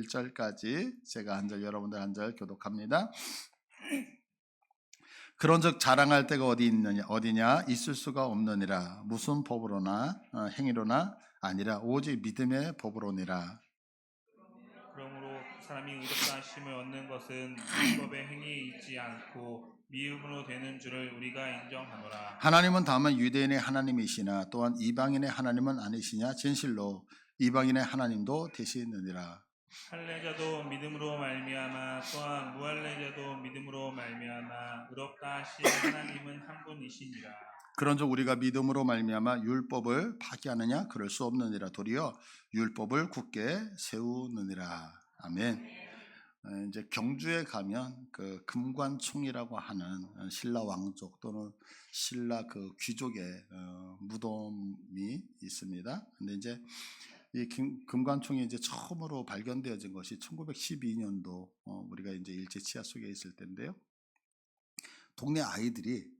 1절까지 제가 한 절, 여러분들 한 절 교독합니다. 그런즉 자랑할 데가 어디냐 있을 수가 없느니라. 무슨 법으로나 행위로나 아니라 오직 믿음의 법으로니라. 그러므로 사람이 의롭다 하심을 얻는 것은 율법의 행위에 있지 않고 미움으로 되는 줄을 우리가 인정하노라. 하나님은 다만 유대인의 하나님이시나 또한 이방인의 하나님은 아니시냐. 진실로 이방인의 하나님도 되시느니라. 할례자도 믿음으로 말미암아 또한 무할례자도 믿음으로 말미암아 의롭다 하신 하나님은 한 분이시니라. 그런즉 우리가 믿음으로 말미암아 율법을 파기하느냐 그럴 수 없느니라. 도리어 율법을 굳게 세우느니라. 아멘. 이제 경주에 가면 그 금관총이라고 하는 신라 왕족 또는 신라 그 귀족의 무덤이 있습니다. 근데 이제 이 금관총이 이제 처음으로 발견되어진 것이 1912년도 우리가 이제 일제 치하 속에 있을 때인데요. 동네 아이들이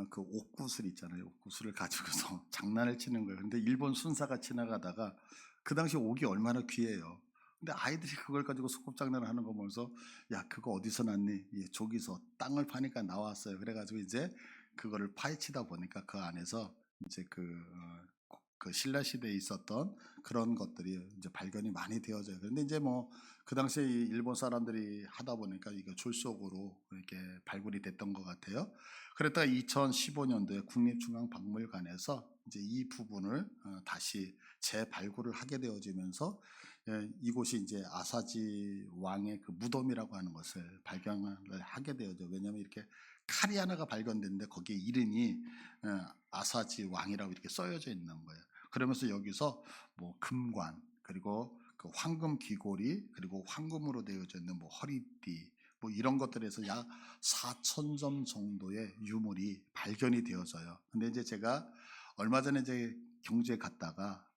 그 옥구슬 있잖아요. 옥구슬을 가지고서 장난을 치는 거예요. 근데 일본 순사가 지나가다가 그 당시 옥이 얼마나 귀해요. 근데 아이들이 그걸 가지고 소꿉장난을 하는 거 보면서 야 그거 어디서 났니? 예, 저기서 땅을 파니까 나왔어요. 그래가지고 이제 그거를 파헤치다 보니까 그 안에서 이제 그 신라 시대에 있었던 그런 것들이 이제 발견이 많이 되어져요. 그런데 이제 뭐 그 당시에 일본 사람들이 하다 보니까 이거 졸속으로 이렇게 발굴이 됐던 것 같아요. 그랬다가 2015년도에 국립중앙박물관에서 이제 이 부분을 다시 재발굴을 하게 되어지면서 이곳이 이제 아사지 왕의 그 무덤이라고 하는 것을 발견을 하게 되어져. 왜냐하면 이렇게 칼이 하나가 발견됐는데 거기에 이름이 아사지 왕이라고 이렇게 써여져 있는 거예요. 그러면서 여기서 뭐 금관 그리고 그 황금 귀고리 그리고 황금으로 되어져 있는 뭐 허리띠 뭐 이런 것들에서 약 4,000점 정도의 유물이 발견이 되어져요. 근데 이제 제가 얼마 전에 이제 경주에 갔다가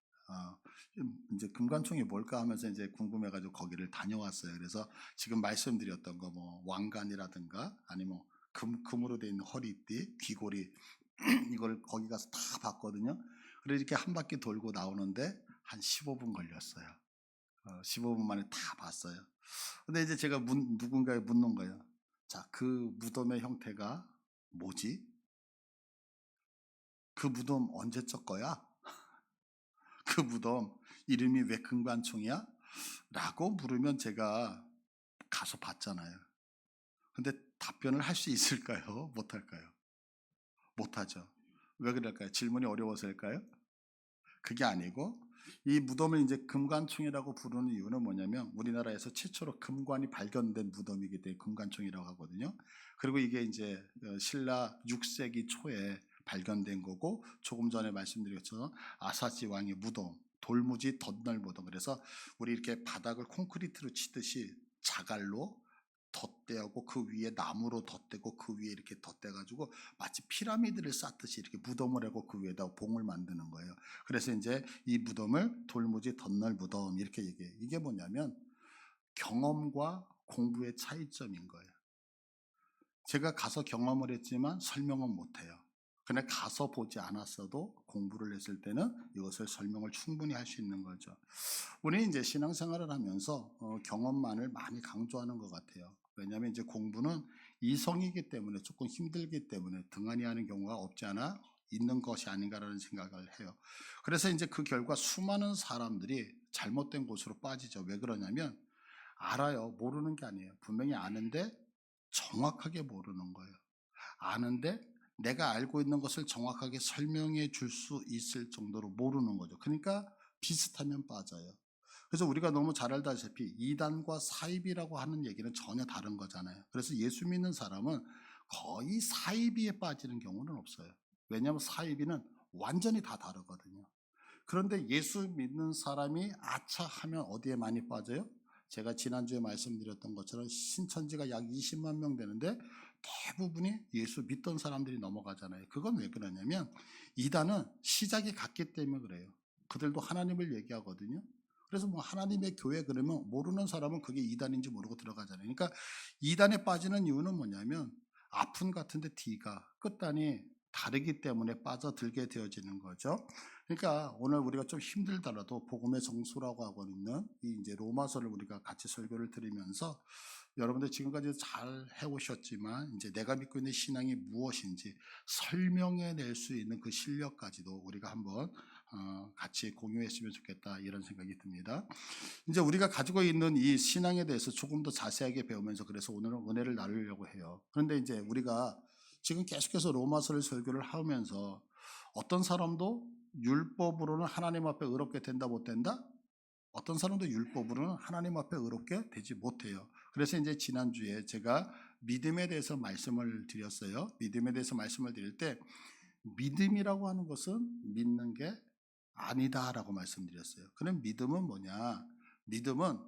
이제 금관총이 뭘까 하면서 이제 궁금해가지고 거기를 다녀왔어요. 그래서 지금 말씀드렸던 거 뭐 왕관이라든가 아니면 금으로 되어 있는 허리띠, 귀고리 이걸 거기 가서 다 봤거든요. 그래서 이렇게 한 바퀴 돌고 나오는데 한 15분 걸렸어요. 15분 만에 다 봤어요. 근데 이제 제가 누군가에 묻는 거예요. 자, 그 무덤의 형태가 뭐지? 그 무덤 언제적 거야? 그 무덤 이름이 왜 금관총이야? 라고 물으면 제가 가서 봤잖아요. 근데 답변을 할 수 있을까요? 못할까요? 못하죠. 왜 그럴까요? 질문이 어려워서일까요? 그게 아니고 이 무덤을 이제 금관총이라고 부르는 이유는 뭐냐면 우리나라에서 최초로 금관이 발견된 무덤이기 때문에 금관총이라고 하거든요. 그리고 이게 이제 신라 6세기 초에 발견된 거고 조금 전에 말씀드렸죠. 아사지 왕의 무덤, 돌무지 덧날 무덤. 그래서 우리 이렇게 바닥을 콘크리트로 치듯이 자갈로 덧대고 그 위에 나무로 덧대고 그 위에 이렇게 덧대가지고 마치 피라미드를 쌓듯이 이렇게 무덤을 하고 그 위에다 봉을 만드는 거예요. 그래서 이제 이 무덤을 돌무지 덧날 무덤 이렇게 얘기해요. 이게 뭐냐면 경험과 공부의 차이점인 거예요. 제가 가서 경험을 했지만 설명은 못해요. 그냥 가서 보지 않았어도 공부를 했을 때는 이것을 설명을 충분히 할 수 있는 거죠. 우리는 이제 신앙생활을 하면서 경험만을 많이 강조하는 것 같아요. 왜냐하면 이제 공부는 이성이기 때문에 조금 힘들기 때문에 등한히 하는 경우가 없지 않아 있는 것이 아닌가라는 생각을 해요. 그래서 이제 그 결과 수많은 사람들이 잘못된 곳으로 빠지죠. 왜 그러냐면 알아요. 모르는 게 아니에요. 분명히 아는데 정확하게 모르는 거예요. 아는데 내가 알고 있는 것을 정확하게 설명해 줄 수 있을 정도로 모르는 거죠. 그러니까 비슷하면 빠져요. 그래서 우리가 너무 잘 알다시피 이단과 사이비라고 하는 얘기는 전혀 다른 거잖아요. 그래서 예수 믿는 사람은 거의 사이비에 빠지는 경우는 없어요. 왜냐하면 사이비는 완전히 다 다르거든요. 그런데 예수 믿는 사람이 아차 하면 어디에 많이 빠져요? 제가 지난주에 말씀드렸던 것처럼 신천지가 약 20만 명 되는데 대부분이 예수 믿던 사람들이 넘어가잖아요. 그건 왜 그러냐면 이단은 시작이 같기 때문에 그래요. 그들도 하나님을 얘기하거든요. 그래서 뭐 하나님의 교회 그러면 모르는 사람은 그게 이단인지 모르고 들어가잖아요. 그러니까 이단에 빠지는 이유는 뭐냐면 아픈 같은데 D가 끝단이 다르기 때문에 빠져들게 되어지는 거죠. 그러니까 오늘 우리가 좀 힘들더라도 복음의 정수라고 하고 있는 이 이제 로마서를 우리가 같이 설교를 드리면서 여러분들 지금까지 잘 해오셨지만 이제 내가 믿고 있는 신앙이 무엇인지 설명해 낼 수 있는 그 실력까지도 우리가 한번 같이 공유했으면 좋겠다 이런 생각이 듭니다. 이제 우리가 가지고 있는 이 신앙에 대해서 조금 더 자세하게 배우면서 그래서 오늘은 은혜를 나누려고 해요. 그런데 이제 우리가 지금 계속해서 로마서를 설교를 하면서 어떤 사람도 율법으로는 하나님 앞에 의롭게 된다 못 된다? 어떤 사람도 율법으로는 하나님 앞에 의롭게 되지 못해요. 그래서 이제 지난주에 제가 믿음에 대해서 말씀을 드렸어요. 믿음에 대해서 말씀을 드릴 때 믿음이라고 하는 것은 믿는 게 아니다라고 말씀드렸어요. 그럼 믿음은 뭐냐? 믿음은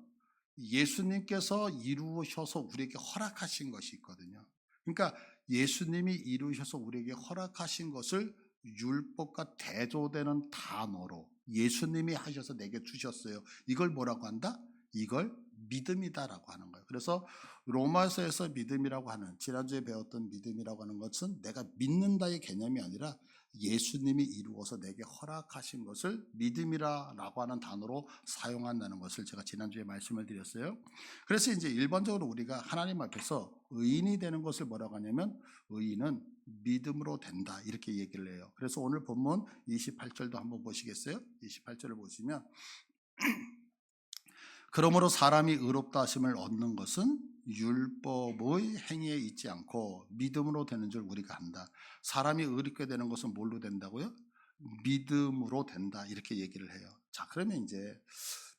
예수님께서 이루셔서 우리에게 허락하신 것이 있거든요. 그러니까 예수님이 이루셔서 우리에게 허락하신 것을 율법과 대조되는 단어로 예수님이 하셔서 내게 주셨어요. 이걸 뭐라고 한다? 이걸 믿음이다라고 하는 거예요. 그래서 로마서에서 믿음이라고 하는, 지난주에 배웠던 믿음이라고 하는 것은 내가 믿는다의 개념이 아니라 예수님이 이루어서 내게 허락하신 것을 믿음이라고 하는 단어로 사용한다는 것을 제가 지난주에 말씀을 드렸어요. 그래서 이제 일반적으로 우리가 하나님 앞에서 의인이 되는 것을 뭐라고 하냐면 의인은 믿음으로 된다 이렇게 얘기를 해요. 그래서 오늘 본문 28절도 한번 보시겠어요? 28절을 보시면 그러므로 사람이 의롭다 하심을 얻는 것은 율법의 행위에 있지 않고 믿음으로 되는 줄 우리가 안다. 사람이 의롭게 되는 것은 뭘로 된다고요? 믿음으로 된다 이렇게 얘기를 해요. 자, 그러면 이제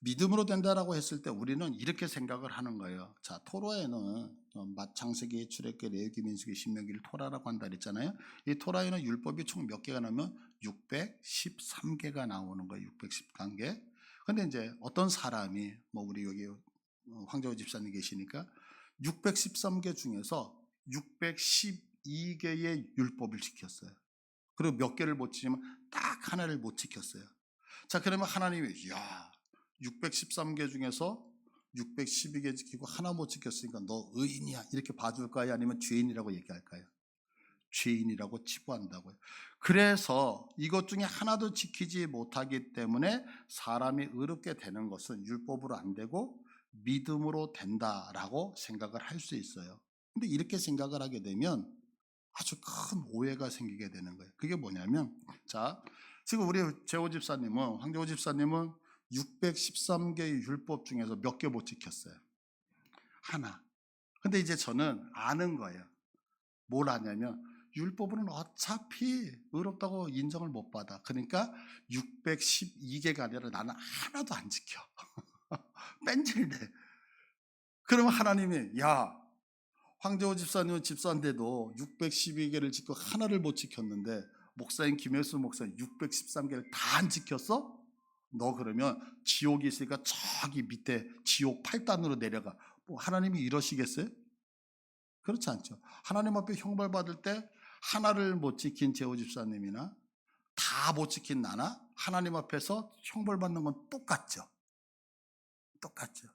믿음으로 된다라고 했을 때 우리는 이렇게 생각을 하는 거예요. 자, 토라에는 창세기, 출애굽기, 레위기, 민수기, 신명기를 토라라고 한다 그랬잖아요. 이 토라에는 율법이 총 몇 개가 나오면 613개가 나오는 거예요. 613개. 근데 이제 어떤 사람이 우리 여기 황정호 집사님 계시니까 613개 중에서 612개의 율법을 지켰어요. 그리고 몇 개를 못 지키면 딱 하나를 못 지켰어요. 자, 그러면 하나님이 613개 중에서 612개 지키고 하나 못 지켰으니까 너 의인이야 이렇게 봐줄까요? 아니면 죄인이라고 얘기할까요? 죄인이라고 치부한다고요. 그래서 이것 중에 하나도 지키지 못하기 때문에 사람이 의롭게 되는 것은 율법으로 안 되고 믿음으로 된다라고 생각을 할 수 있어요. 근데 이렇게 생각을 하게 되면 아주 큰 오해가 생기게 되는 거예요. 그게 뭐냐면, 자, 지금 우리 재호 집사님은, 황재호 집사님은 613개의 율법 중에서 몇 개 못 지켰어요? 하나. 근데 이제 저는 아는 거예요. 뭘 아냐면 율법으로는 어차피 의롭다고 인정을 못 받아. 그러니까 612개가 아니라 나는 하나도 안 지켜. 뺀질대. 그러면 하나님이 황재호 집사님은 집사인데도 612개를 지키고 하나를 못 지켰는데 목사인 김혜수 목사님 613개를 다 안 지켰어? 너 그러면 지옥이 있으니까 저기 밑에 지옥 8단으로 내려가. 하나님이 이러시겠어요? 그렇지 않죠. 하나님 앞에 형벌 받을 때 하나를 못 지킨 재호 집사님이나 다 못 지킨 나나 하나님 앞에서 형벌 받는 건 똑같죠. 똑같죠.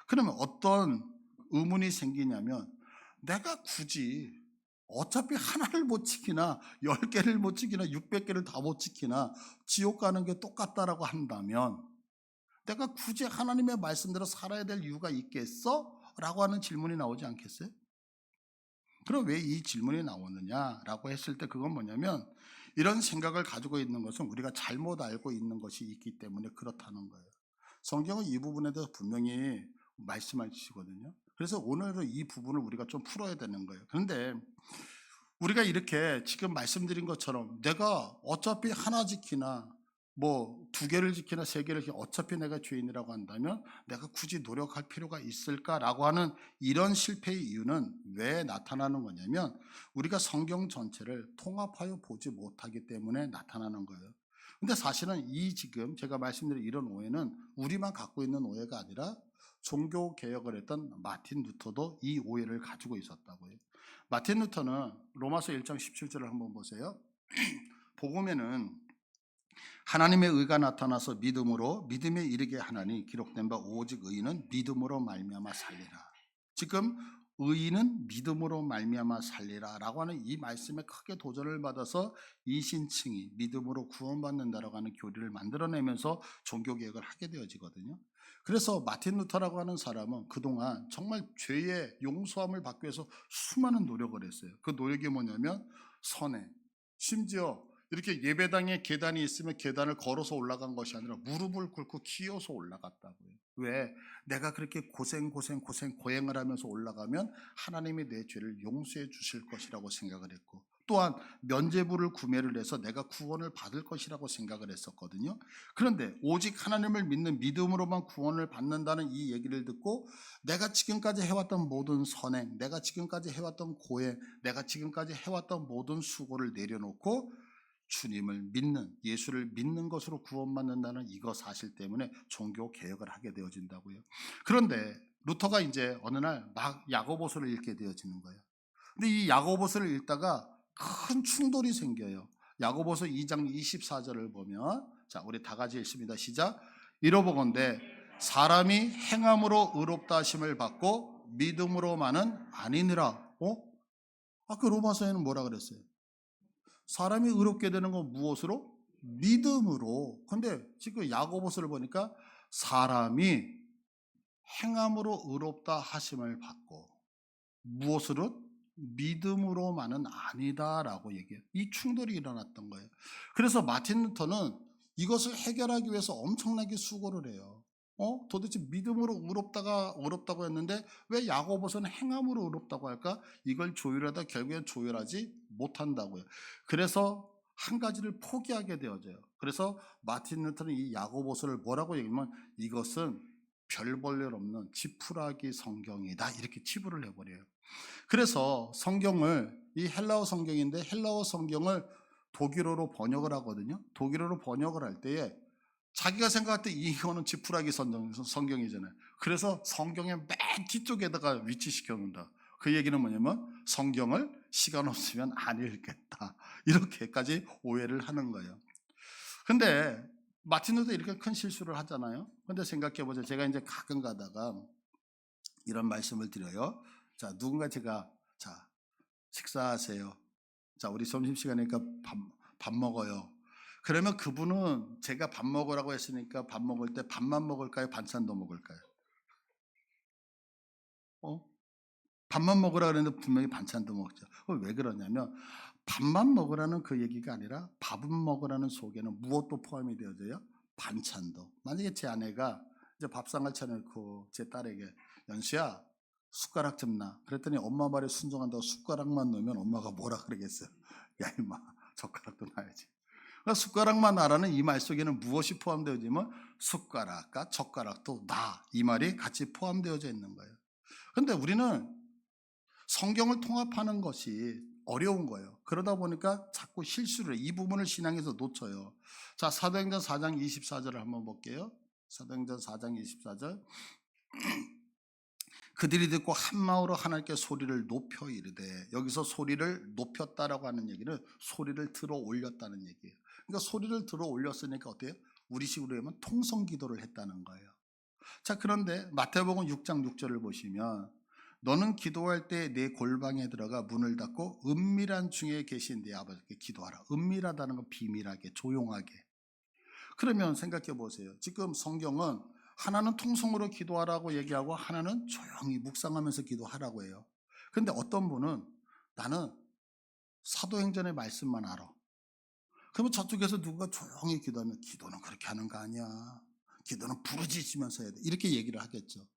그러면 어떤 의문이 생기냐면 내가 굳이 어차피 하나를 못 지키나 10개를 못 지키나 600개를 다 못 지키나 지옥 가는 게 똑같다라고 한다면 내가 굳이 하나님의 말씀대로 살아야 될 이유가 있겠어? 라고 하는 질문이 나오지 않겠어요? 그럼 왜 이 질문이 나오느냐라고 했을 때 그건 뭐냐면 이런 생각을 가지고 있는 것은 우리가 잘못 알고 있는 것이 있기 때문에 그렇다는 거예요. 성경은 이 부분에 대해서 분명히 말씀하시거든요. 그래서 오늘은 이 부분을 우리가 좀 풀어야 되는 거예요. 그런데 우리가 이렇게 지금 말씀드린 것처럼 내가 어차피 하나 지키나 2개를 지키나 3개를 지키나 어차피 내가 죄인이라고 한다면 내가 굳이 노력할 필요가 있을까라고 하는 이런 실패의 이유는 왜 나타나는 거냐면 우리가 성경 전체를 통합하여 보지 못하기 때문에 나타나는 거예요. 근데 사실은 이 지금 제가 말씀드린 이런 오해는 우리만 갖고 있는 오해가 아니라 종교 개혁을 했던 마틴 루터도 이 오해를 가지고 있었다고요. 마틴 루터는 로마서 1장 17절을 한번 보세요. 복음에는 하나님의 의가 나타나서 믿음으로 믿음에 이르게 하나니 기록된 바 오직 의인은 믿음으로 말미암아 살리라. 지금 의인은 믿음으로 말미암아 살리라라고 하는 이 말씀에 크게 도전을 받아서 이신층이 믿음으로 구원받는다라고 하는 교리를 만들어내면서 종교개혁을 하게 되어지거든요. 그래서 마틴 루터라고 하는 사람은 그동안 정말 죄의 용서함을 받기 위해서 수많은 노력을 했어요. 그 노력이 뭐냐면 선행, 심지어 이렇게 예배당에 계단이 있으면 계단을 걸어서 올라간 것이 아니라 무릎을 꿇고 기어서 올라갔다고요. 왜? 내가 그렇게 고행을 하면서 올라가면 하나님이 내 죄를 용서해 주실 것이라고 생각을 했고, 또한 면죄부를 구매를 해서 내가 구원을 받을 것이라고 생각을 했었거든요. 그런데 오직 하나님을 믿는 믿음으로만 구원을 받는다는 이 얘기를 듣고 내가 지금까지 해왔던 모든 선행, 내가 지금까지 해왔던 고행, 내가 지금까지 해왔던 모든 수고를 내려놓고 주님을 믿는, 예수를 믿는 것으로 구원받는다는 이거 사실 때문에 종교 개혁을 하게 되어진다고요. 그런데 루터가 이제 어느 날 막 야고보서를 읽게 되어지는 거예요. 근데 이 야고보서를 읽다가 큰 충돌이 생겨요. 야고보서 2장 24절을 보면, 자, 우리 다 같이 읽습니다. 시작. 이러보건대 사람이 행함으로 의롭다 하심을 받고 믿음으로만은 아니니라. 아까 로마서에는 뭐라 그랬어요? 사람이 의롭게 되는 건 무엇으로? 믿음으로. 근데 지금 야고보서를 보니까 사람이 행함으로 의롭다 하심을 받고 무엇으로? 믿음으로만은 아니다라고 얘기해요. 이 충돌이 일어났던 거예요. 그래서 마틴 루터는 이것을 해결하기 위해서 엄청나게 수고를 해요. 도대체 믿음으로 의롭다고 했는데 왜 야고보서는 행함으로 의롭다고 할까? 이걸 조율하다 결국엔 조율하지 못한다고요. 그래서 한 가지를 포기하게 되어져요. 그래서 마틴 루터는 이 야고보서를 뭐라고 얘기하면 이것은 별 볼 일 없는 지푸라기 성경이다, 이렇게 치부를 해버려요. 그래서 성경을, 이 헬라어 성경인데 헬라어 성경을 독일어로 번역을 하거든요. 독일어로 번역을 할 때에 자기가 생각할 때 이거는 지푸라기 성경이잖아요. 그래서 성경의 맨 뒤쪽에다가 위치시켜 놓는다. 그 얘기는 뭐냐면 성경을 시간 없으면 안 읽겠다, 이렇게까지 오해를 하는 거예요. 근데 마틴 루터 이렇게 큰 실수를 하잖아요. 근데 생각해 보세요. 제가 이제 가끔 가다가 이런 말씀을 드려요. 자, 누군가 제가, 자, 식사하세요. 자, 우리 점심시간이니까 밥 먹어요. 그러면 그분은 제가 밥 먹으라고 했으니까 밥 먹을 때 밥만 먹을까요? 반찬도 먹을까요? 밥만 먹으라 그랬는데 분명히 반찬도 먹죠. 왜 그러냐면 밥만 먹으라는 그 얘기가 아니라 밥은 먹으라는 속에는 무엇도 포함이 되어져요? 반찬도. 만약에 제 아내가 이제 밥상을 차려놓고 제 딸에게 연수야 숟가락 좀 놔. 그랬더니 엄마 말에 순종한다고 숟가락만 넣으면 엄마가 뭐라 그러겠어요? 야 임마 젓가락도 놔야지. 그러니까 숟가락만 놔라는 이 말 속에는 무엇이 포함되어지면 숟가락과 젓가락도 놔, 이 말이 같이 포함되어져 있는 거예요. 그런데 우리는 성경을 통합하는 것이 어려운 거예요. 그러다 보니까 자꾸 실수를 해. 이 부분을 신앙에서 놓쳐요. 자, 사도행전 4장 24절을 한번 볼게요. 사도행전 4장 24절. 그들이 듣고 한 마음으로 하나님께 소리를 높여 이르되, 여기서 소리를 높였다라고 하는 얘기는 소리를 들어 올렸다는 얘기예요. 그러니까 소리를 들어 올렸으니까 어때요? 우리 식으로 하면 통성 기도를 했다는 거예요. 자, 그런데 마태복음 6장 6절을 보시면 너는 기도할 때 내 골방에 들어가 문을 닫고 은밀한 중에 계신 네 아버지께 기도하라. 은밀하다는 건 비밀하게, 조용하게. 그러면 생각해 보세요. 지금 성경은 하나는 통성으로 기도하라고 얘기하고 하나는 조용히 묵상하면서 기도하라고 해요. 그런데 어떤 분은 나는 사도행전의 말씀만 알아. 그러면 저쪽에서 누가 조용히 기도하면 기도는 그렇게 하는 거 아니야. 기도는 부르짖으면서 해야 돼. 이렇게 얘기를 하겠죠.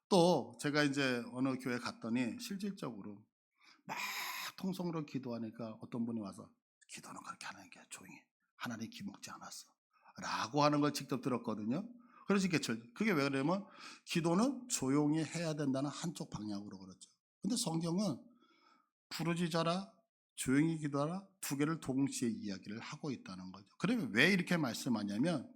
또 제가 이제 어느 교회 갔더니 실질적으로 막 통성으로 기도하니까 어떤 분이 와서 기도는 그렇게 하는 게 조용히 하나님 기먹지 않았어 라고 하는 걸 직접 들었거든요. 그래서 그게 왜 그러냐면 기도는 조용히 해야 된다는 한쪽 방향으로 그렇죠. 근데 성경은 부르짖어라, 조용히 기도하라, 두 개를 동시에 이야기를 하고 있다는 거죠. 그러면 왜 이렇게 말씀하냐면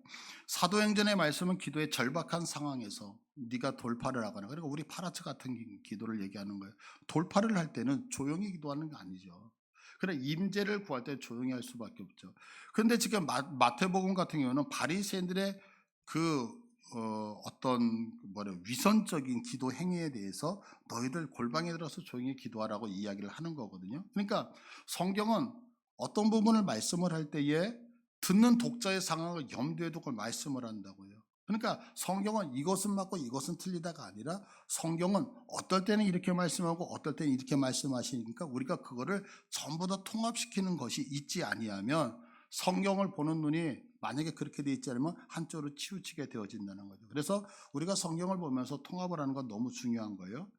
사도행전의 말씀은 기도의 절박한 상황에서 네가 돌파를 하거나, 그러니까 우리 파라처 같은 기도를 얘기하는 거예요. 돌파를 할 때는 조용히 기도하는 게 아니죠. 그래, 임재를 구할 때 조용히 할 수밖에 없죠. 그런데 지금 마태복음 같은 경우는 바리새인들의 그 어떤 위선적인 기도 행위에 대해서 너희들 골방에 들어서 조용히 기도하라고 이야기를 하는 거거든요. 그러니까 성경은 어떤 부분을 말씀을 할 때에 듣는 독자의 상황을 염두에 두고 말씀을 한다고요. 그러니까 성경은 이것은 맞고 이것은 틀리다가 아니라 성경은 어떨 때는 이렇게 말씀하고 어떨 때는 이렇게 말씀하시니까 우리가 그거를 전부 다 통합시키는 것이 있지 아니하면 성경을 보는 눈이 만약에 그렇게 돼 있지 않으면 한쪽으로 치우치게 되어진다는 거죠. 그래서 우리가 성경을 보면서 통합을 하는 건 너무 중요한 거예요.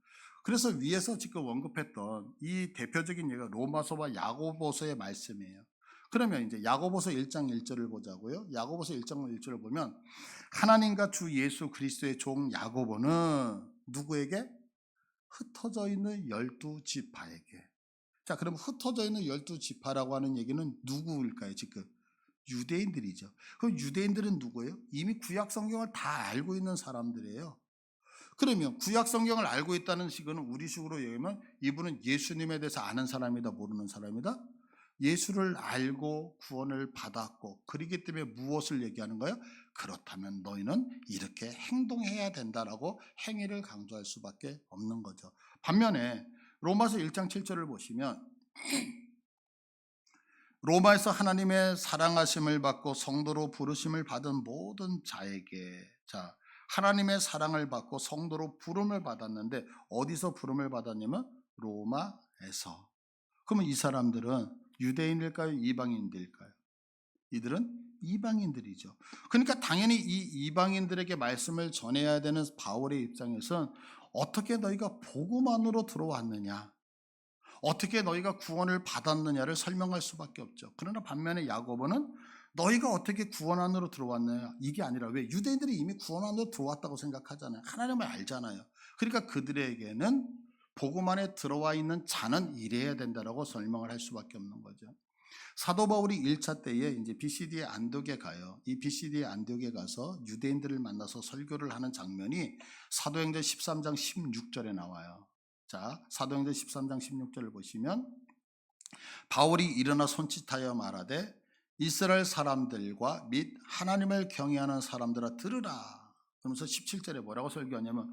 그래서 위에서 지금 언급했던 이 대표적인 예가 로마서와 야고보서의 말씀이에요. 그러면 이제 야고보서 1장 1절을 보자고요. 야고보서 1장 1절을 보면 하나님과 주 예수 그리스도의 종 야고보는 누구에게? 흩어져 있는 12지파에게. 자, 그럼 흩어져 있는 12지파라고 하는 얘기는 누구일까요? 지금 유대인들이죠. 그럼 유대인들은 누구예요? 이미 구약 성경을 다 알고 있는 사람들이에요. 그러면 구약 성경을 알고 있다는 식은 우리 식으로 얘기하면 이분은 예수님에 대해서 아는 사람이다, 모르는 사람이다? 예수를 알고 구원을 받았고 그러기 때문에 무엇을 얘기하는 거예요? 그렇다면 너희는 이렇게 행동해야 된다라고 행위를 강조할 수밖에 없는 거죠. 반면에 로마서 1장 7절을 보시면 로마에서 하나님의 사랑하심을 받고 성도로 부르심을 받은 모든 자에게, 자, 하나님의 사랑을 받고 성도로 부름을 받았는데 어디서 부름을 받았냐면 로마에서. 그러면 이 사람들은 유대인일까요? 이방인들일까요? 이들은 이방인들이죠. 그러니까 당연히 이 이방인들에게 말씀을 전해야 되는 바울의 입장에서는 어떻게 너희가 복음만으로 들어왔느냐, 어떻게 너희가 구원을 받았느냐를 설명할 수밖에 없죠. 그러나 반면에 야고보는 너희가 어떻게 구원 안으로 들어왔느냐, 이게 아니라, 왜? 유대인들이 이미 구원 안으로 들어왔다고 생각하잖아요. 하나님을 알잖아요. 그러니까 그들에게는 복음 안에 들어와 있는 자는 이래야 된다라고 설명을 할 수밖에 없는 거죠. 사도 바울이 1차 때에 이제 BCD의 안디옥에 가요. 이 BCD의 안디옥에 가서 유대인들을 만나서 설교를 하는 장면이 사도행전 13장 16절에 나와요. 자, 사도행전 13장 16절을 보시면 바울이 일어나 손짓하여 말하되 이스라엘 사람들과 및 하나님을 경외하는 사람들아 들으라. 그러면서 17절에 뭐라고 설교하냐면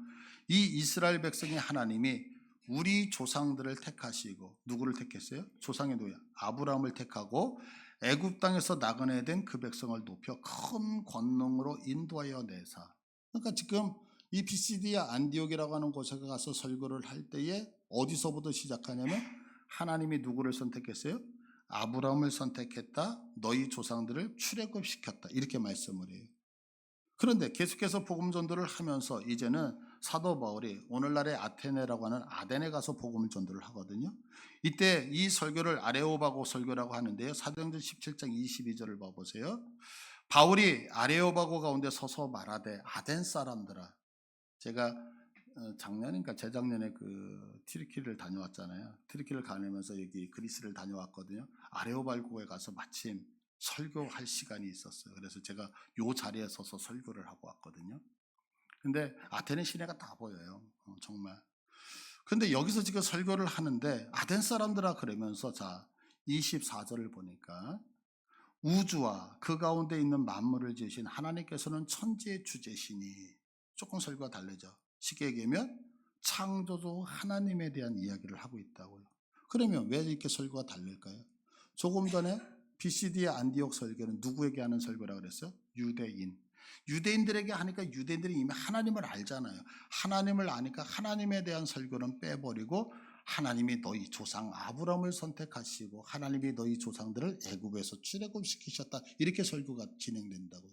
이 이스라엘 백성이 하나님이 우리 조상들을 택하시고, 누구를 택했어요? 조상의 누구야? 아브라함을 택하고 애굽 땅에서 나그네된 그 백성을 높여 큰 권능으로 인도하여 내사. 그러니까 지금 이 비시디아 안디옥이라고 하는 곳에 가서 설교를 할 때에 어디서부터 시작하냐면 하나님이 누구를 선택했어요? 아브라함을 선택했다. 너희 조상들을 출애굽시켰다. 이렇게 말씀을 해요. 그런데 계속해서 복음 전도를 하면서 이제는 사도 바울이 오늘날의 아테네라고 하는 아덴에 가서 복음 전도를 하거든요. 이때 이 설교를 아레오바고 설교라고 하는데요. 사도행전 17장 22절을 봐보세요. 바울이 아레오바고 가운데 서서 말하되 아덴 사람들아. 제가 작년인가 재작년에 그 튀르키를 다녀왔잖아요. 튀르키를 가면서 여기 그리스를 다녀왔거든요. 아레오바고에 가서 마침 설교할 시간이 있었어요. 그래서 제가 요 자리에 서서 설교를 하고 왔거든요. 근데 아테네 시내가 다 보여요. 정말. 근데 여기서 지금 설교를 하는데 아덴 사람들아 그러면서, 자, 24절을 보니까 우주와 그 가운데 있는 만물을 지으신 하나님께서는 천지의 주제시니, 조금 설교가 다르죠. 쉽게 얘기하면 창조주 하나님에 대한 이야기를 하고 있다고요. 그러면 왜 이렇게 설교가 다를까요? 조금 전에 BCD의 안디옥 설교는 누구에게 하는 설교라고 그랬어요? 유대인. 유대인들에게 하니까 유대인들이 이미 하나님을 알잖아요. 하나님을 아니까 하나님에 대한 설교는 빼버리고 하나님이 너희 조상 아브라함을 선택하시고 하나님이 너희 조상들을 애굽에서 출애굽시키셨다. 이렇게 설교가 진행된다고요.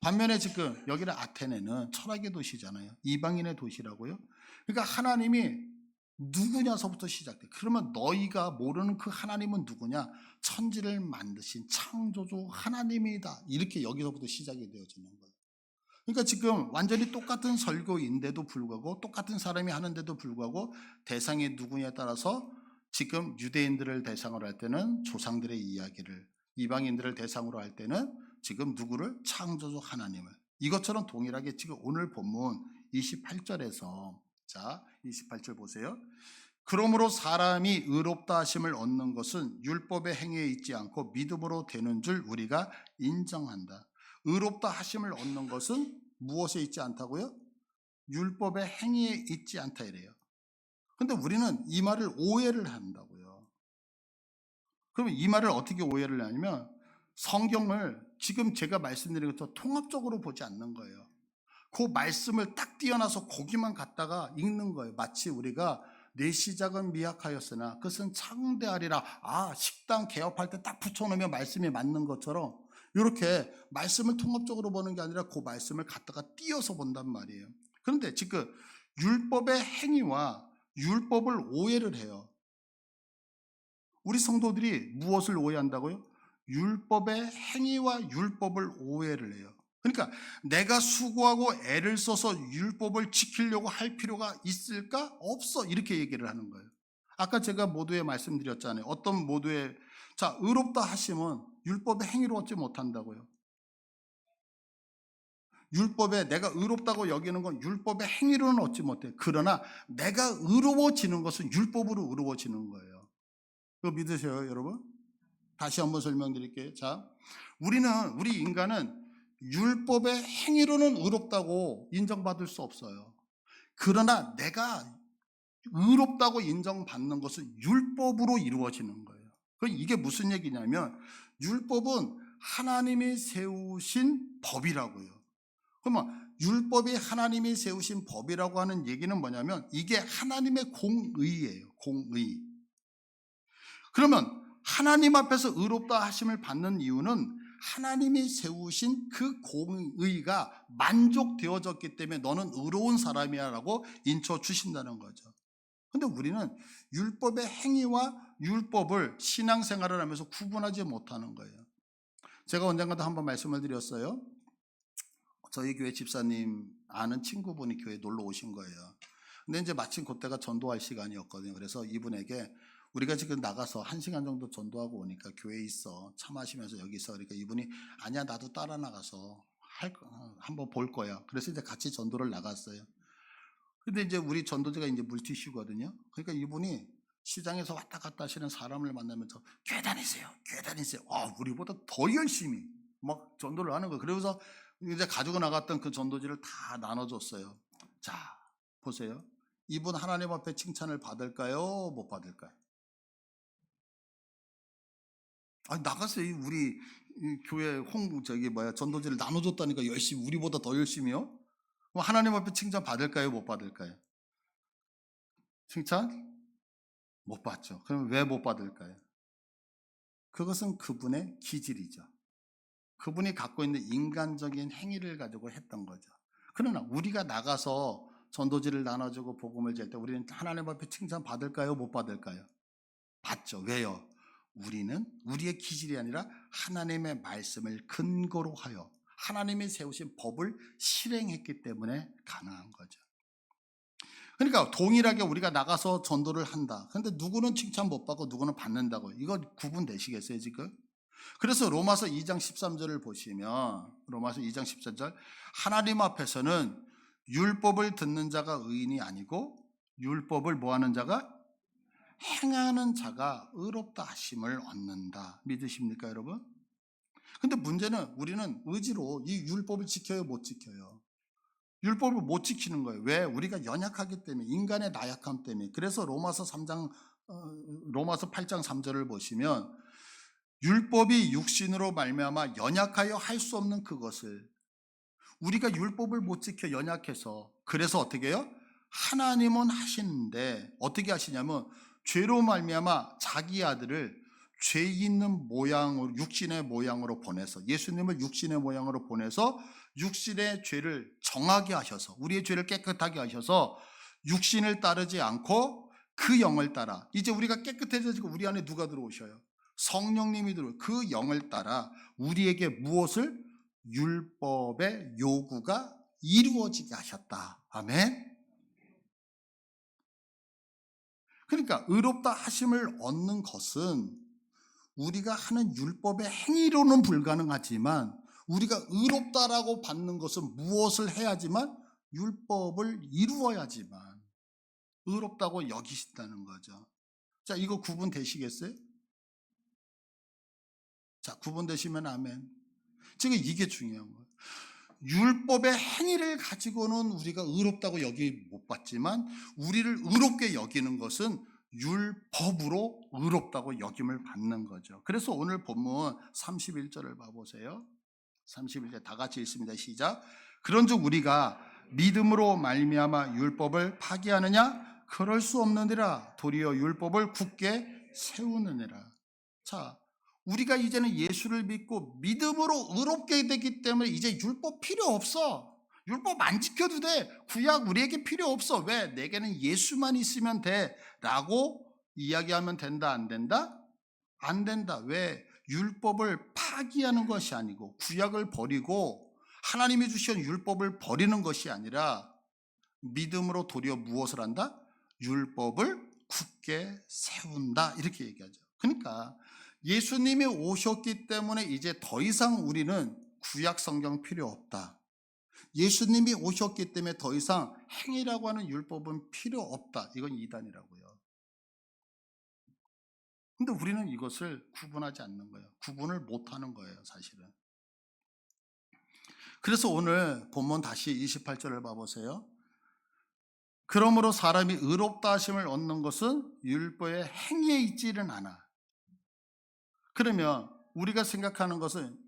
반면에 지금 여기는 아테네는 철학의 도시잖아요. 이방인의 도시라고요. 그러니까 하나님이 누구냐서부터 시작돼. 그러면 너희가 모르는 그 하나님은 누구냐? 천지를 만드신 창조주 하나님이다. 이렇게 여기서부터 시작이 되어지는 거예요. 그러니까 지금 완전히 똑같은 설교인데도 불구하고, 똑같은 사람이 하는데도 불구하고 대상이 누구냐에 따라서 지금 유대인들을 대상으로 할 때는 조상들의 이야기를, 이방인들을 대상으로 할 때는 지금 누구를? 창조주 하나님을. 이것처럼 동일하게 지금 오늘 본문 28절에서, 자, 28절 보세요. 그러므로 사람이 의롭다 하심을 얻는 것은 율법의 행위에 있지 않고 믿음으로 되는 줄 우리가 인정한다. 의롭다 하심을 얻는 것은 무엇에 있지 않다고요? 율법의 행위에 있지 않다 이래요. 근데 우리는 이 말을 오해를 한다고요. 그러면 이 말을 어떻게 오해를 하냐면 성경을 지금 제가 말씀드린 것처럼 통합적으로 보지 않는 거예요. 그 말씀을 딱 띄어놔서 거기만 갖다가 읽는 거예요. 마치 우리가 내 시작은 미약하였으나 그것은 창대하리라. 식당 개업할 때 딱 붙여놓으면 말씀이 맞는 것처럼 이렇게 말씀을 통합적으로 보는 게 아니라 그 말씀을 갖다가 띄어서 본단 말이에요. 그런데 지금 율법의 행위와 율법을 오해를 해요. 우리 성도들이 무엇을 오해한다고요? 율법의 행위와 율법을 오해를 해요. 그러니까 내가 수고하고 애를 써서 율법을 지키려고 할 필요가 있을까? 없어. 이렇게 얘기를 하는 거예요. 아까 제가 모두에 말씀드렸잖아요. 어떤 모두에 의롭다 하심은 율법의 행위로 얻지 못한다고요. 율법에 내가 의롭다고 여기는 건 율법의 행위로는 얻지 못해. 그러나 내가 의로워지는 것은 율법으로 의로워지는 거예요. 그거 믿으세요, 여러분? 다시 한번 설명드릴게요. 우리 인간은 율법의 행위로는 의롭다고 인정받을 수 없어요. 그러나 내가 의롭다고 인정받는 것은 율법으로 이루어지는 거예요. 이게 무슨 얘기냐면 율법은 하나님이 세우신 법이라고요. 그러면 율법이 하나님이 세우신 법이라고 하는 얘기는 뭐냐면 이게 하나님의 공의예요. 공의. 그러면 하나님 앞에서 의롭다 하심을 받는 이유는 하나님이 세우신 그 공의가 만족되어졌기 때문에 너는 의로운 사람이야 라고 인쳐 주신다는 거죠. 근데 우리는 율법의 행위와 율법을 신앙생활을 하면서 구분하지 못하는 거예요. 제가 언젠가도 한번 말씀을 드렸어요. 저희 교회 집사님 아는 친구분이 교회에 놀러 오신 거예요. 근데 이제 마침 그때가 전도할 시간이었거든요. 그래서 이분에게 우리가 지금 나가서 1시간 정도 전도하고 오니까 교회에 있어. 차 마시면서 여기 있어. 그러니까 이분이 아니야 나도 따라 나가서 한번 볼 거야. 그래서 이제 같이 전도를 나갔어요. 근데 이제 우리 전도제가 이제 물티슈거든요. 그러니까 이분이 시장에서 왔다 갔다 하시는 사람을 만나면서 교회 다니세요. 교회 다니세요. 우리보다 더 열심히 막 전도를 하는 거예요. 그래서 이제 가지고 나갔던 그 전도지를 다 나눠줬어요. 자, 보세요. 이분 하나님 앞에 칭찬을 받을까요? 못 받을까요? 나갔어요. 우리 교회 전도지를 나눠줬다니까 열심히, 우리보다 더 열심히요? 그럼 하나님 앞에 칭찬 받을까요? 못 받을까요? 칭찬? 못 받죠. 그럼 왜 못 받을까요? 그것은 그분의 기질이죠. 그분이 갖고 있는 인간적인 행위를 가지고 했던 거죠. 그러나 우리가 나가서 전도지를 나눠주고 복음을 질 때 우리는 하나님 앞에 칭찬 받을까요? 못 받을까요? 받죠. 왜요? 우리는 우리의 기질이 아니라 하나님의 말씀을 근거로 하여 하나님이 세우신 법을 실행했기 때문에 가능한 거죠. 그러니까 동일하게 우리가 나가서 전도를 한다. 근데 누구는 칭찬 못 받고 누구는 받는다고. 이거 구분되시겠어요, 지금? 그래서 로마서 2장 13절을 보시면 로마서 2장 13절 하나님 앞에서는 율법을 듣는 자가 의인이 아니고 율법을 뭐하는 자가 행하는 자가 의롭다 하심을 얻는다. 믿으십니까, 여러분? 근데 문제는 우리는 의지로 이 율법을 지켜요, 못 지켜요? 율법을 못 지키는 거예요. 왜? 우리가 연약하기 때문에, 인간의 나약함 때문에. 그래서 로마서 8장 3절을 보시면 율법이 육신으로 말미암아 연약하여 할 수 없는 그것을 우리가 율법을 못 지켜 연약해서 그래서 어떻게 해요? 하나님은 하시는데 어떻게 하시냐면 죄로 말미암아 자기 아들을 죄 있는 모양으로 육신의 모양으로 보내서 예수님을 육신의 모양으로 보내서 육신의 죄를 정하게 하셔서 우리의 죄를 깨끗하게 하셔서 육신을 따르지 않고 그 영을 따라 이제 우리가 깨끗해지고 우리 안에 누가 들어오셔요? 성령님이 들어오고 그 영을 따라 우리에게 무엇을? 율법의 요구가 이루어지게 하셨다. 아멘. 그러니까 의롭다 하심을 얻는 것은 우리가 하는 율법의 행위로는 불가능하지만 우리가 의롭다라고 받는 것은 무엇을 해야지만 율법을 이루어야지만 의롭다고 여기신다는 거죠. 자, 이거 구분되시겠어요? 자, 구분되시면 아멘. 지금 이게 중요한 거예요. 율법의 행위를 가지고는 우리가 의롭다고 여기 못 봤지만 우리를 의롭게 여기는 것은 율법으로 의롭다고 여김을 받는 거죠. 그래서 오늘 본문 31절을 봐보세요. 31절 다 같이 읽습니다. 시작. 그런즉 우리가 믿음으로 말미암아 율법을 파기하느냐? 그럴 수 없느니라. 도리어 율법을 굳게 세우느니라. 자, 우리가 이제는 예수를 믿고 믿음으로 의롭게 되기 때문에 이제 율법 필요 없어. 율법 안 지켜도 돼. 구약 우리에게 필요 없어. 왜? 내게는 예수만 있으면 돼. 라고 이야기하면 된다, 안 된다? 안 된다. 왜? 율법을 파기하는 것이 아니고 구약을 버리고 하나님이 주신 율법을 버리는 것이 아니라 믿음으로 도리어 무엇을 한다? 율법을 굳게 세운다. 이렇게 얘기하죠. 그러니까 예수님이 오셨기 때문에 이제 더 이상 우리는 구약 성경 필요 없다. 예수님이 오셨기 때문에 더 이상 행위라고 하는 율법은 필요 없다. 이건 이단이라고요. 근데 우리는 이것을 구분하지 않는 거예요. 구분을 못하는 거예요, 사실은. 그래서 오늘 본문 다시 28절을 봐보세요. 그러므로 사람이 의롭다 하심을 얻는 것은 율법의 행위에 있지는 않아. 그러면 우리가 생각하는 것은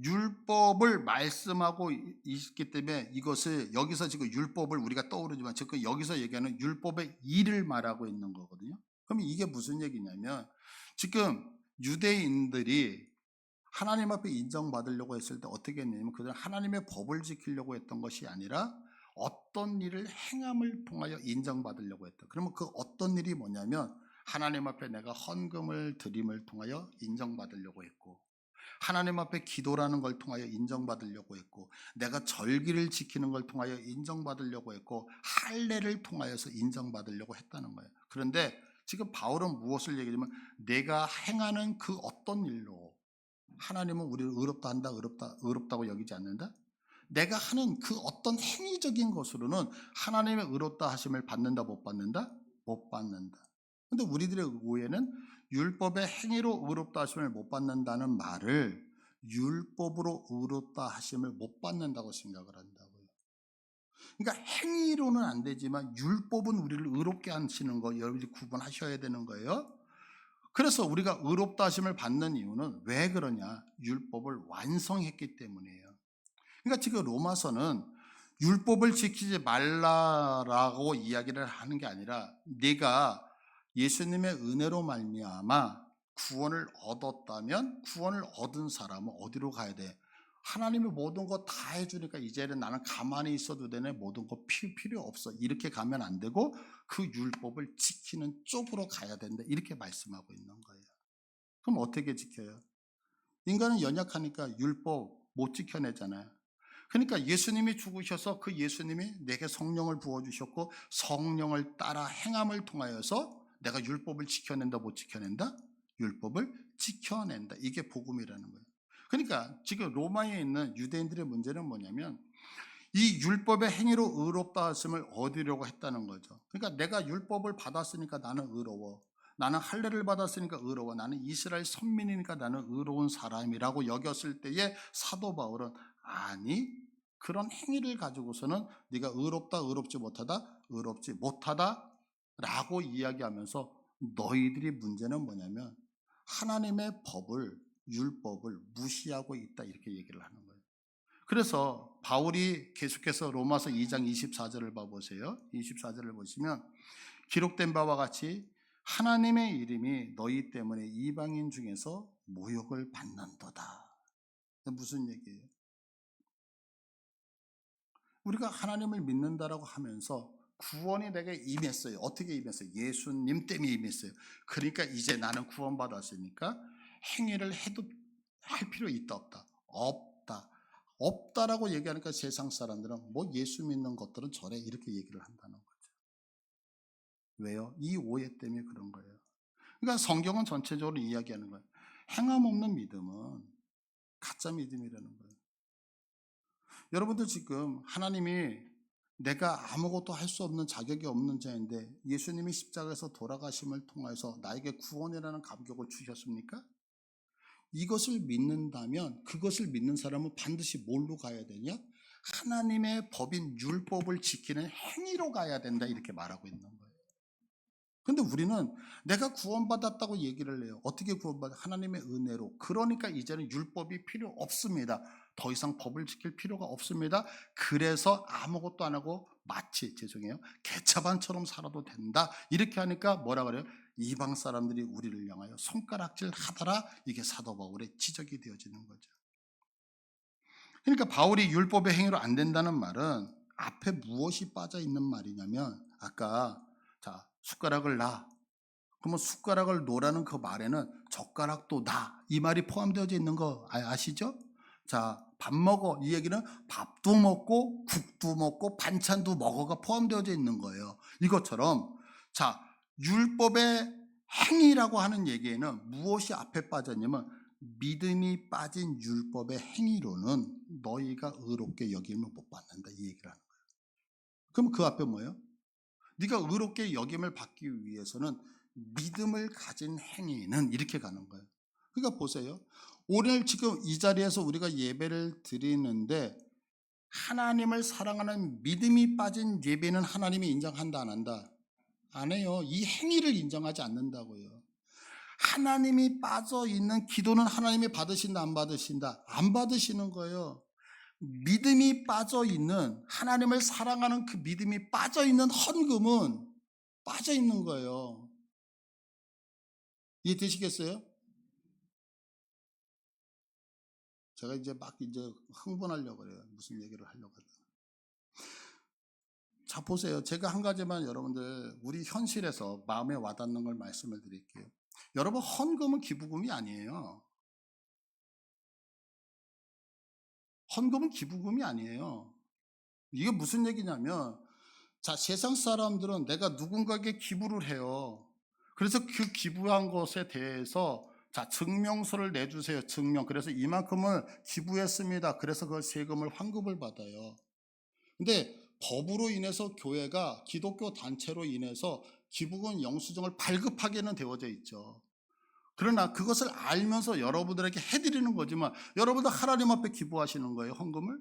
율법을 말씀하고 있기 때문에 이것을 여기서 지금 율법을 우리가 떠오르지만 즉 여기서 얘기하는 율법의 일을 말하고 있는 거거든요. 그럼 이게 무슨 얘기냐면 지금 유대인들이 하나님 앞에 인정받으려고 했을 때 어떻게 했냐면 그들은 하나님의 법을 지키려고 했던 것이 아니라 어떤 일을 행함을 통하여 인정받으려고 했다. 그러면 그 어떤 일이 뭐냐면 하나님 앞에 내가 헌금을 드림을 통하여 인정받으려고 했고 하나님 앞에 기도라는 걸 통하여 인정받으려고 했고 내가 절기를 지키는 걸 통하여 인정받으려고 했고 할례를 통하여서 인정받으려고 했다는 거예요. 그런데 지금 바울은 무엇을 얘기하냐면 내가 행하는 그 어떤 일로 하나님은 우리를 의롭다 한다, 의롭다고 여기지 않는다? 내가 하는 그 어떤 행위적인 것으로는 하나님의 의롭다 하심을 받는다, 못 받는다? 못 받는다. 근데 우리들의 오해는 율법의 행위로 의롭다 하심을 못 받는다는 말을 율법으로 의롭다 하심을 못 받는다고 생각을 한다고요. 그러니까 행위로는 안 되지만 율법은 우리를 의롭게 하시는 거 여러분들이 구분하셔야 되는 거예요. 그래서 우리가 의롭다 하심을 받는 이유는 왜 그러냐? 율법을 완성했기 때문이에요. 그러니까 지금 로마서는 율법을 지키지 말라라고 이야기를 하는 게 아니라 네가 예수님의 은혜로 말미암아 구원을 얻었다면 구원을 얻은 사람은 어디로 가야 돼? 하나님이 모든 거 다 해주니까 이제는 나는 가만히 있어도 되네. 모든 거 필요 없어. 이렇게 가면 안 되고 그 율법을 지키는 쪽으로 가야 된다. 이렇게 말씀하고 있는 거예요. 그럼 어떻게 지켜요? 인간은 연약하니까 율법 못 지켜내잖아요. 그러니까 예수님이 죽으셔서 그 예수님이 내게 성령을 부어주셨고 성령을 따라 행함을 통하여서 내가 율법을 지켜낸다, 못 지켜낸다? 율법을 지켜낸다. 이게 복음이라는 거예요. 그러니까 지금 로마에 있는 유대인들의 문제는 뭐냐면 이 율법의 행위로 의롭다 하심을 얻으려고 했다는 거죠. 그러니까 내가 율법을 받았으니까 나는 의로워. 나는 할례를 받았으니까 의로워. 나는 이스라엘 선민이니까 나는 의로운 사람이라고 여겼을 때에 사도 바울은 아니 그런 행위를 가지고서는 네가 의롭다 의롭지 못하다 의롭지 못하다 라고 이야기하면서 너희들이 문제는 뭐냐면 하나님의 법을 율법을 무시하고 있다 이렇게 얘기를 하는 거예요. 그래서 바울이 계속해서 로마서 2장 24절을 봐보세요. 24절을 보시면 기록된 바와 같이 하나님의 이름이 너희 때문에 이방인 중에서 모욕을 받는도다. 무슨 얘기예요? 우리가 하나님을 믿는다라고 하면서 구원이 내게 임했어요. 어떻게 임했어요? 예수님 때문에 임했어요. 그러니까 이제 나는 구원받았으니까 행위를 해도 할 필요 있다 없다? 없다. 없다라고 얘기하니까 세상 사람들은 뭐 예수 믿는 것들은 저래 이렇게 얘기를 한다는 거죠. 왜요? 이 오해 때문에 그런 거예요. 그러니까 성경은 전체적으로 이야기하는 거예요. 행함 없는 믿음은 가짜 믿음이라는 거예요. 여러분들 지금 하나님이 내가 아무것도 할 수 없는 자격이 없는 자인데 예수님이 십자가에서 돌아가심을 통해서 나에게 구원이라는 감격을 주셨습니까? 이것을 믿는다면 그것을 믿는 사람은 반드시 뭘로 가야 되냐? 하나님의 법인 율법을 지키는 행위로 가야 된다 이렇게 말하고 있는 거예요. 근데 우리는 내가 구원받았다고 얘기를 해요. 어떻게 구원받아? 하나님의 은혜로. 그러니까 이제는 율법이 필요 없습니다. 더 이상 법을 지킬 필요가 없습니다. 그래서 아무것도 안 하고 마치 죄송해요 개차반처럼 살아도 된다 이렇게 하니까 뭐라 그래요? 이방 사람들이 우리를 향하여 손가락질 하더라. 이게 사도 바울의 지적이 되어지는 거죠. 그러니까 바울이 율법의 행위로 안 된다는 말은 앞에 무엇이 빠져 있는 말이냐면 아까 자 숟가락을 놔. 그러면 숟가락을 놓으라는 그 말에는 젓가락도 놔. 이 말이 포함되어져 있는 거 아시죠? 자, 밥 먹어. 이 얘기는 밥도 먹고 국도 먹고 반찬도 먹어가 포함되어져 있는 거예요. 이것처럼 자, 율법의 행위라고 하는 얘기에는 무엇이 앞에 빠졌냐면 믿음이 빠진 율법의 행위로는 너희가 의롭게 여김을 못 받는다. 이 얘기를 하는 거예요. 그럼 그 앞에 뭐예요? 네가 의롭게 여김을 받기 위해서는 믿음을 가진 행위는 이렇게 가는 거예요. 그러니까 보세요. 오늘 지금 이 자리에서 우리가 예배를 드리는데 하나님을 사랑하는 믿음이 빠진 예배는 하나님이 인정한다 안 한다? 안 해요. 이 행위를 인정하지 않는다고요. 하나님이 빠져 있는 기도는 하나님이 받으신다 안 받으신다? 안 받으시는 거예요. 믿음이 빠져 있는 하나님을 사랑하는 그 믿음이 빠져 있는 헌금은 빠져 있는 거예요. 이해되시겠어요? 제가 이제 막 흥분하려고 그래요. 무슨 얘기를 하려고 해요. 자, 보세요. 제가 한 가지만 여러분들 우리 현실에서 마음에 와닿는 걸 말씀을 드릴게요. 여러분, 헌금은 기부금이 아니에요. 헌금은 기부금이 아니에요. 이게 무슨 얘기냐면 자, 세상 사람들은 내가 누군가에게 기부를 해요. 그래서 그 기부한 것에 대해서 자, 증명서를 내주세요. 증명. 그래서 이만큼을 기부했습니다. 그래서 그 세금을 환급을 받아요. 근데 법으로 인해서 교회가 기독교 단체로 인해서 기부금 영수증을 발급하게는 되어져 있죠. 그러나 그것을 알면서 여러분들에게 해드리는 거지만 여러분들 하나님 앞에 기부하시는 거예요, 헌금을?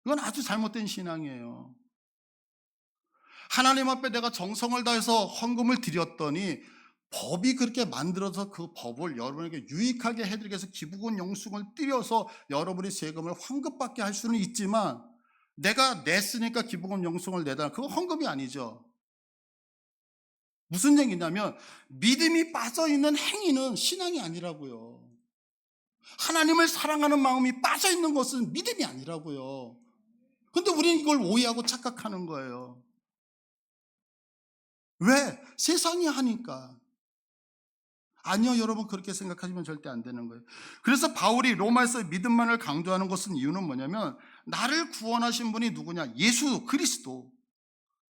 이건 아주 잘못된 신앙이에요. 하나님 앞에 내가 정성을 다해서 헌금을 드렸더니 법이 그렇게 만들어서 그 법을 여러분에게 유익하게 해드리기 위해서 기부금 영수증을 띄려서 여러분이 세금을 환급받게 할 수는 있지만 내가 냈으니까 기부금 영수증을 내다 그건 헌금이 아니죠. 무슨 얘기냐면 믿음이 빠져있는 행위는 신앙이 아니라고요. 하나님을 사랑하는 마음이 빠져있는 것은 믿음이 아니라고요. 근데 우리는 이걸 오해하고 착각하는 거예요. 왜? 세상이 하니까. 아니요, 여러분 그렇게 생각하시면 절대 안 되는 거예요. 그래서 바울이 로마에서 믿음만을 강조하는 것은 이유는 뭐냐면 나를 구원하신 분이 누구냐? 예수 그리스도.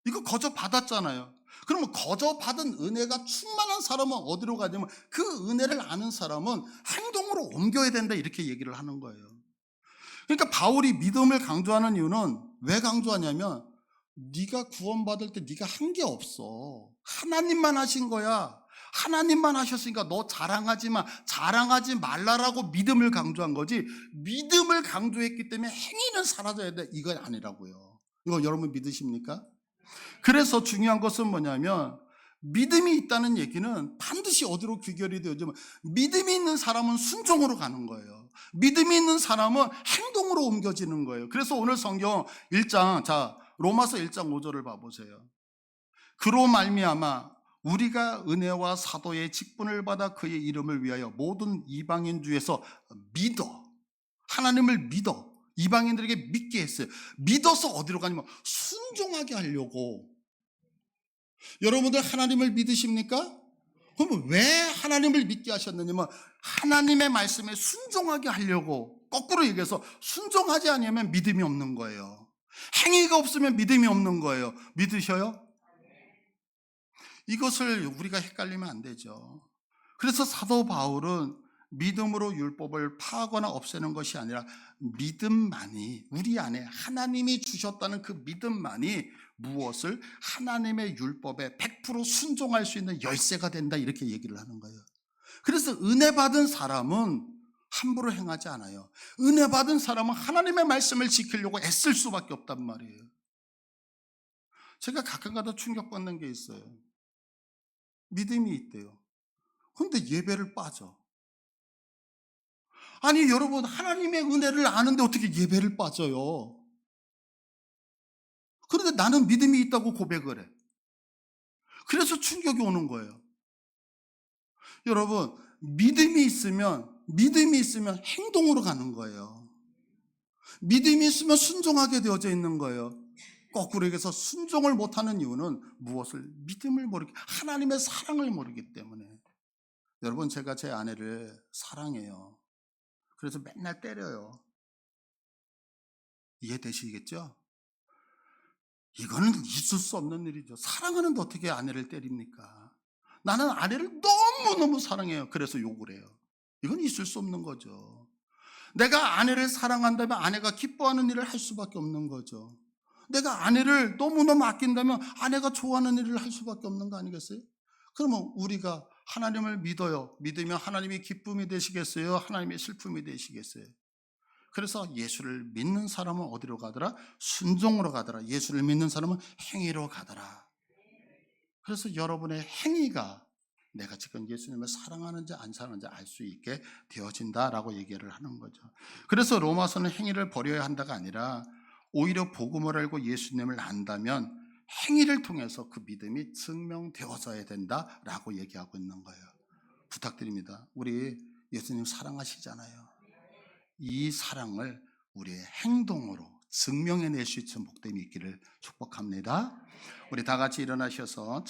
이거 거저 받았잖아요. 그러면 거저 받은 은혜가 충만한 사람은 어디로 가냐면 그 은혜를 아는 사람은 행동으로 옮겨야 된다 이렇게 얘기를 하는 거예요. 그러니까 바울이 믿음을 강조하는 이유는 왜 강조하냐면 네가 구원받을 때 네가 한 게 없어. 하나님만 하신 거야. 하나님만 하셨으니까 너 자랑하지 말라라고 믿음을 강조한 거지 믿음을 강조했기 때문에 행위는 사라져야 돼. 이건 아니라고요. 이거 여러분 믿으십니까? 그래서 중요한 것은 뭐냐면 믿음이 있다는 얘기는 반드시 어디로 귀결이 되어지면 믿음이 있는 사람은 순종으로 가는 거예요. 믿음이 있는 사람은 행동으로 옮겨지는 거예요. 그래서 오늘 성경 1장 자 로마서 1장 5절을 봐보세요. 그로 말미암아 우리가 은혜와 사도의 직분을 받아 그의 이름을 위하여 모든 이방인 중에서 믿어 하나님을 믿어 이방인들에게 믿게 했어요. 믿어서 어디로 가냐면 순종하게 하려고. 여러분들 하나님을 믿으십니까? 그럼 왜 하나님을 믿게 하셨느냐면 하나님의 말씀에 순종하게 하려고. 거꾸로 얘기해서 순종하지 않으면 믿음이 없는 거예요. 행위가 없으면 믿음이 없는 거예요. 믿으셔요? 이것을 우리가 헷갈리면 안 되죠. 그래서 사도 바울은 믿음으로 율법을 파하거나 없애는 것이 아니라 믿음만이 우리 안에 하나님이 주셨다는 그 믿음만이 무엇을 하나님의 율법에 100% 순종할 수 있는 열쇠가 된다 이렇게 얘기를 하는 거예요. 그래서 은혜 받은 사람은 함부로 행하지 않아요. 은혜 받은 사람은 하나님의 말씀을 지키려고 애쓸 수밖에 없단 말이에요. 제가 가끔가다 충격받는 게 있어요. 믿음이 있대요. 근데 예배를 빠져. 아니 여러분, 하나님의 은혜를 아는데 어떻게 예배를 빠져요? 그런데 나는 믿음이 있다고 고백을 해. 그래서 충격이 오는 거예요. 여러분, 믿음이 있으면 행동으로 가는 거예요. 믿음이 있으면 순종하게 되어져 있는 거예요. 거꾸로 얘기해서 순종을 못하는 이유는 무엇을? 믿음을 모르기, 하나님의 사랑을 모르기 때문에. 여러분, 제가 제 아내를 사랑해요. 그래서 맨날 때려요. 이해되시겠죠? 이거는 있을 수 없는 일이죠. 사랑하는데 어떻게 아내를 때립니까? 나는 아내를 너무너무 사랑해요. 그래서 욕을 해요. 이건 있을 수 없는 거죠. 내가 아내를 사랑한다면 아내가 기뻐하는 일을 할 수밖에 없는 거죠. 내가 아내를 너무너무 아낀다면 아내가 좋아하는 일을 할 수밖에 없는 거 아니겠어요? 그러면 우리가 하나님을 믿어요. 믿으면 하나님이 기쁨이 되시겠어요? 하나님이 슬픔이 되시겠어요? 그래서 예수를 믿는 사람은 어디로 가더라? 순종으로 가더라. 예수를 믿는 사람은 행위로 가더라. 그래서 여러분의 행위가 내가 지금 예수님을 사랑하는지 안 사랑하는지 알 수 있게 되어진다라고 얘기를 하는 거죠. 그래서 로마서는 행위를 버려야 한다가 아니라 오히려 복음을 알고 예수님을 안다면 행위를 통해서 그 믿음이 증명되어져야 된다라고 얘기하고 있는 거예요. 부탁드립니다. 우리 예수님 사랑하시잖아요. 이 사랑을 우리의 행동으로 증명해낼 수 있는 복됨이 있기를 축복합니다. 우리 다 같이 일어나셔서